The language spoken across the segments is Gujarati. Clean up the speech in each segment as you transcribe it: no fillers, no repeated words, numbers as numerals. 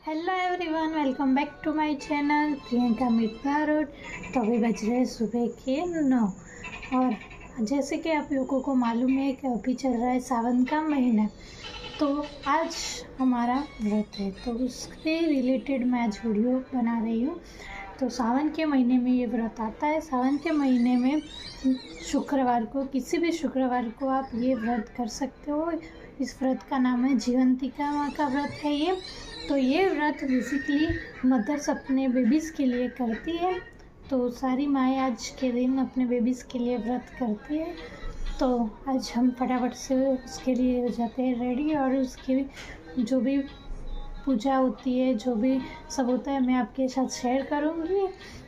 Hello everyone, welcome back to my channel Priyanka Mitra road. तो अभी बज रहे सुबह के 9 और जैसे कि आप लोगों को मालूम है कि अभी चल रहा है सावन का महीना। तो आज हमारा व्रत है, तो उसके रिलेटेड मैं आज वीडियो बना रही हूँ। तो सावन के महीने में ये व्रत आता है। सावन के महीने में शुक्रवार को, किसी भी शुक्रवार को आप ये व्रत कर सकते हो। इस व्रत का नाम है जीवंतिका माँ का व्रत है ये। तो ये व्रत बेसिकली मदर्स अपने बेबीज़ के लिए करती है। तो सारी माएँ आज के दिन अपने बेबीज़ के लिए व्रत करती है। तो आज हम फटाफट से उसके लिए हो जाते हैं रेडी, और उसकी जो भी पूजा होती है, जो भी सब होता है, मैं आपके साथ शेयर करूँगी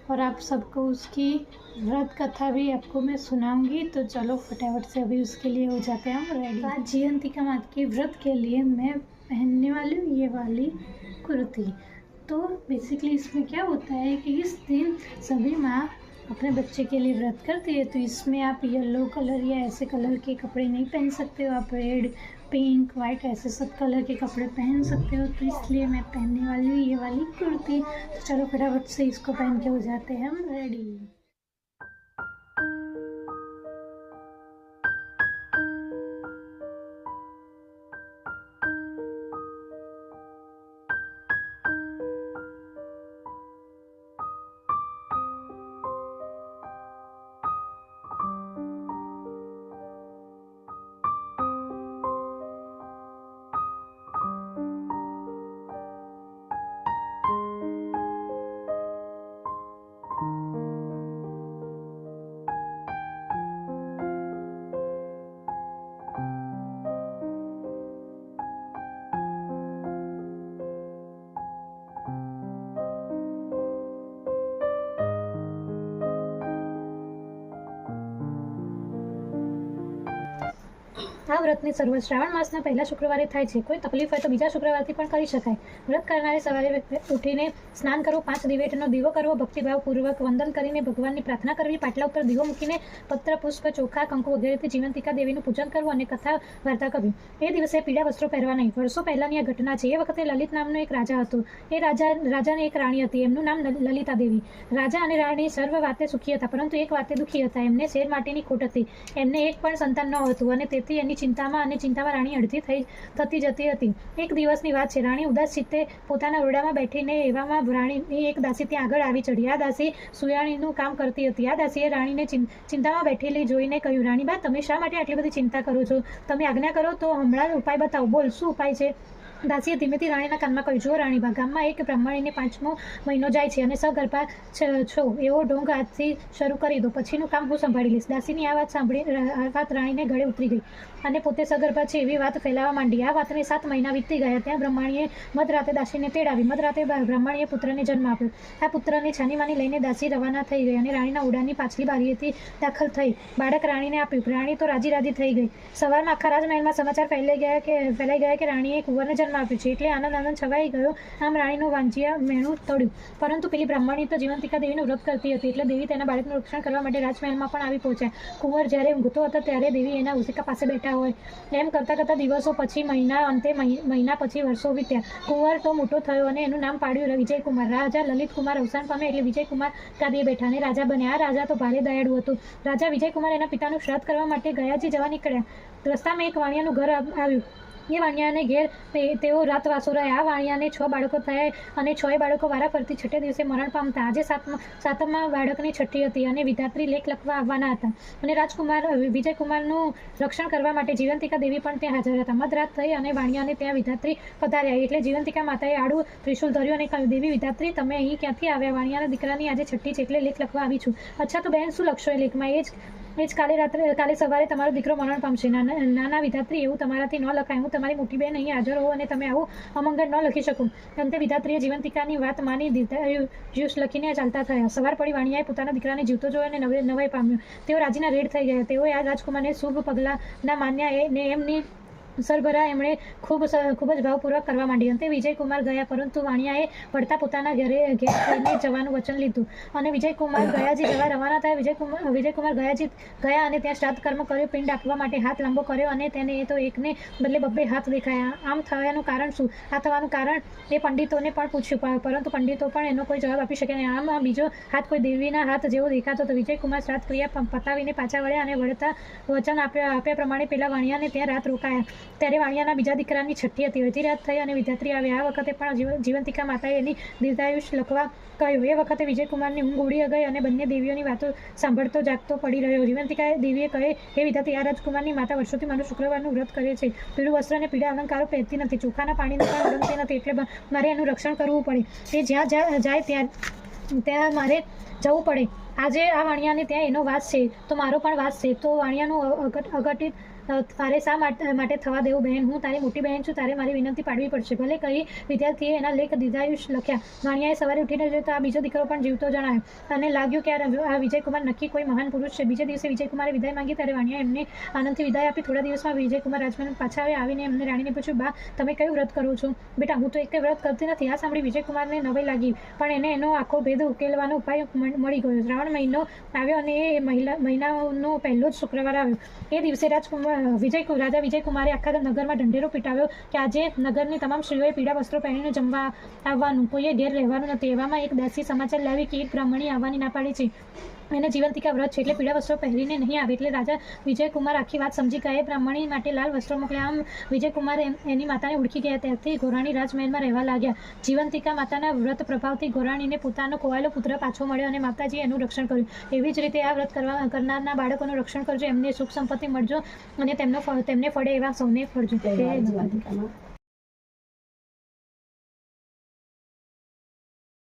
और आप सबको उसकी व्रत कथा भी आपको मैं सुनाऊंगी। तो चलो फटाफट से अभी उसके लिए हो जाते हैं हम रेडी। आज जीवंतिका माता के व्रत के लिए मैं पहनने वाली हूँ ये वाली कुर्ती। तो बेसिकली इसमें क्या होता है कि इस दिन सभी माँ अपने बच्चे के लिए व्रत करती है। तो इसमें आप येलो कलर या ऐसे कलर के कपड़े नहीं पहन सकते हो। आप रेड, पिंक, वाइट ऐसे सब कलर के कपड़े पहन सकते हो। तो इसलिए मैं पहनने वाली हूँ ये वाली कुर्ती। तो चलो फटाफट से इसको पहन के हो जाते हैं हम रेडी। આ વ્રતની શરૂઆત શ્રાવણ માસના પહેલા શુક્રવારે થાય છે. કોઈ તકલીફ હોય તો બીજા શુક્રવારથી પણ કરી શકાય. વ્રત કરનારે સવારે ઉઠીને સ્નાન કરવું, 5 દિવેટનો દીવો કરવો, ભક્તિભાવપૂર્વક વંદન કરીને ભગવાનની પ્રાર્થના કરવી, પાટલા ઉપર દીવો મૂકીને પત્ર, પુષ્પ, ચોખા, કંકુ વગેરેથી જીવંતિકા દેવીનું પૂજન કરવું અને કથા વાર્તા કરવી. એ દિવસે પીળા વસ્ત્રો પહેરવા નહીં. વર્ષો પહેલાંની આ ઘટના છે. એ વખતે લલિત નામનો એક રાજા હતો. એ રાજાને એક રાણી હતી. એમનું નામ લલિતા દેવી. રાજા અને રાણી સર્વ વાતે સુખી હતા, પરંતુ એક વાતે દુઃખી હતા. એમને શેર માટેની ખોટ હતી. એમને એક પણ સંતાન ન હતું અને તેથી એની ચિંતામાં રાણી અડધી થતી જતી હતી. એક દિવસની વાત છે. રાણી ઉદાસ ચિત્તે પોતાના ઓરડામાં બેઠીને એવામાં રાણીની એક દાસી ત્યાં આગળ આવી ચડી. આ દાસી સુયાણીનું કામ કરતી હતી. આ દાસીએ રાણીને ચિંતામાં બેઠેલી જોઈને કહ્યું, રાણીબા, તમે શા માટે આટલી બધી ચિંતા કરો છો? તમે આજ્ઞા કરો તો હમણાં ઉપાય બતાવો. બોલ, શું ઉપાય છે? દાસીએ ધીમેથી રાણીના કાનમાં કહ્યું, જો રાણીબા, ગામમાં એક બ્રાહ્મણીને 5મો મહિનો જાય છે અને સગર્ભા છો. એવો ઢોંગ આજથી શરૂ કરી દો, પછીનું કામ હું સંભાળી લઈશ. દાસીની આ વાત રાણીને ગળે ઉતરી ગઈ અને પોતે સગર્ભા છે એવી વાત ફેલાવા માંડી. આ વાતને 7 મહિના વીતી ગયા. ત્યાં બ્રહ્માણીએ મધરાતે દાસીને તેડાવી. મધરાતે બ્રહ્માણીએ પુત્રને જન્મ આપ્યો. આ પુત્રને છાનીમાની લઈને દાસી રવાના થઈ ગઈ અને રાણીના ઓરડાની પાછલી બારીએથી દાખલ થઈ. બાળક રાણીને આપ્યું. રાણી તો રાજી થઈ ગઈ. સવારમાં આખા રાજમહેલમાં સમાચાર ફેલાઈ ગયા કે રાણીએ કુંવરને જન્મ આપ્યું છે. એટલે આનંદ છવાઈ ગયો. આમ રાણીનું વાંજિયા મેણું તોડ્યું. પરંતુ પેલી બ્રાહ્મણી તો જીવંતિકા દેવીનું વ્રત કરતી હતી. એટલે દેવી તેના બાળકનું રક્ષણ કરવા માટે રાજમહેલમાં પણ આવી પહોંચ્યા. કુંવર જ્યારે ઊંઘતો હતો ત્યારે દેવી એના ઉસિકા પાસે બેઠા હોય. એમ કરતાં દિવસો પછી, મહિના પછી વર્ષો વીત્યા. કુંવર તો મોટો થયો અને એનું નામ પાડ્યું વિજયકુમાર. રાજા લલિતકુમાર અવસાન પામે એટલે વિજયકુમાર ગાદીએ બેઠા અને રાજા બન્યા. આ રાજા તો ભારે દયાળુ હતું. રાજા વિજયકુમાર એના પિતાનું શ્રાદ્ધ કરવા માટે ગયાજી જવા નીકળ્યા. રસ્તામાં એક વાણિયાનું ઘર આવ્યું. એ વાણિયાને ઘેર તેઓ રાતવાસો રહ્યા. આ વાણિયાને 6 બાળકો થયા અને 6 બાળકો વારા ફરતી છઠ્ઠે દિવસે મરણ પામતા. આજે 7મા બાળકની છઠ્ઠી હતી અને વિધાત્રી લેખ લખવા આવવાના હતા. અને રાજકુમાર વિજયકુમારનું રક્ષણ કરવા માટે જીવંતિકા દેવી પણ ત્યાં હાજર હતા. મધરાત થઈ અને વાણિયાને ત્યાં વિધાત્રી પધાર્યા. એટલે જીવંતિકા માતાએ આડું ત્રિશુલ ધર્યું અને કહ્યું, દેવી વિધાત્રી, તમે અહીં ક્યાંથી આવ્યા? વાણિયાના દીકરાની આજે છઠ્ઠી છે એટલે લેખ લખવા આવી છું. અચ્છા, તો બહેન, શું લખશો એ લેખમાં? એ જ કાલે સવારે તમારો દીકરો મરણ પામશે. નાના વિધાત્રી, એવું તમારાથી ન લખાય. હું તમારી મોટી બહેન અહીં હાજર હોઉં અને તમે આવું અમંગળ ન લખી શકો. અંતે વિધાત્રીએ જીવંતિકાની વાત માની દીર્ઘાયુષ લખીને ચાલતા થયા. સવાર પડી. વાણિયાએ પોતાના દીકરાને જીવતો જોયો અને નવાઈ પામ્યો. તેઓ રાજીના રેડ થઈ ગયા. તેઓએ આ રાજકુમારને શુભ પગલાંના માન્યા ને એમની સરભરા એમણે ખૂબ જ ભાવપૂર્વક કરવા માંડી. અંતે વિજયકુમાર ગયા, પરંતુ વાણિયાએ વળતા પોતાના ઘેર થઈને જવાનું વચન લીધું અને વિજયકુમાર ગયાજી જવા રવાના થયા. વિજયકુમાર ગયાજી ગયા અને ત્યાં શ્રાદ્ધ કર્મ કર્યું. પિંડ આપવા માટે હાથ લાંબો કર્યો અને તેને એ તો એકને બદલે બબ્બે હાથ દેખાયા. આમ થવાનું કારણ શું? આ થવાનું કારણ એ પંડિતોને પણ પૂછ્યું, પરંતુ પંડિતો પણ એનો કોઈ જવાબ આપી શકે નહીં. આમ બીજો હાથ કોઈ દેવીના હાથ જેવો દેખાતો હતો. વિજયકુમાર શ્રાદ્ધ ક્રિયા પતાવીને પાછા વળ્યા અને વળતા વચન આપ્યા પ્રમાણે પેલા વાણિયાને ત્યાં રાત રોકાયા. ત્યારે વાણિયાના બીજા દીકરાની છઠ્ઠી હતી. અડધી રાત થઈ અને વિધાત્રી આવી. આ વખતે પણ જીવંતિકા માતાએ એની દીર્ઘાયુષ લખવા કહ્યું. એ વખતે વિજયકુમારની ઊંઘ ઉડી ગઈ અને બંને દેવીઓની વાતો સાંભળતો જાગતો પડી રહ્યો. જીવંતિકા દેવીએ કહે, હે વિધાત્રી, આ રાજકુમારની માતા વર્ષોથી મારું શુક્રવારનું વ્રત કરે છે. પીળું વસ્ત્ર અને પીળા અલંકારો પહેરતી નથી, ચોખાના પાણીને પણ ઓળંગતી નથી, એટલે મારે એનું રક્ષણ કરવું પડે. એ જ્યાં જાય ત્યાં મારે જવું પડે. આજે આ વાણિયાને ત્યાં એનો વાસ છે, તો મારો પણ વાસ છે. તો વાણિયાનું અઘટિત તારે શા માટે થવા દેવું બહેન? હું તારી મોટી બહેન છું, તારે મારી વિનંતી પાડવી પડશે. ભલે કહી વિદ્યાર્થીએ એના લેખ દીર્ઘાયુષ લખ્યા. વાણિયાએ સવારે ઉઠીને જોયું તો આ બીજો દીકરો પણ જીવતો જણાયો અને લાગ્યું કે આ વિજયકુમાર નક્કી કોઈ મહાન પુરુષ છે. બીજે દિવસે વિજયકુમારે વિદાય માંગી, ત્યારે વાણિયાએ એમને આનંદથી વિદાય આપી. થોડા દિવસમાં વિજયકુમાર રાજમહેલ પાછા આવીને એમને રાણીને પૂછ્યું, બા, તમે કયું વ્રત કરો છો? બેટા, હું તો એક વ્રત કરતી નથી. આ સાંભળી વિજયકુમારને નવાઈ લાગી, પણ એને એનો આખો ભેદ ઉકેલવાનો ઉપાય મળી ગયો. શ્રાવણ મહિનો આવ્યો અને એ મહિનાનો પહેલો જ શુક્રવાર આવ્યો. એ દિવસે રાજા વિજયકુમારે આખા નગરમાં ઢંઢેરો પીટાવ્યો કે આજે નગરની તમામ સ્ત્રીઓએ પીળા વસ્ત્રો પહેરીને જમવા આવવાનું, કોઈએ ઘેર રહેવાનું નથી. એવામાં એક દાસી સમાચાર લાવી કે એક બ્રાહ્મણી આવવાની ના પાડી છે. એને જીવંતિકા વ્રત છે એટલે પીળા વસ્ત્રો પહેરીને નહીં આવે. એટલે રાજા વિજયકુમાર આખી વાત સમજી ગયા. બ્રાહ્મણી માટે લાલ વસ્ત્રો મોકલ્યા. આમ વિજયકુમાર એની માતાને ઓળખી ગયા. ત્યારથી ગોરાણી રાજમહેલમાં રહેવા લાગ્યા. જીવંતિકા માતાના વ્રત પ્રભાવથી ગોરાણીને પોતાનો ખોવાયેલો પુત્ર પાછો મળ્યો અને માતાજીએ એનું રક્ષણ કર્યું. એવી જ રીતે આ વ્રત કરનારના બાળકોનું રક્ષણ કરજો, એમને સુખ સંપત્તિ મળજો અને તેમને ફળે એવા સૌને ફળજો.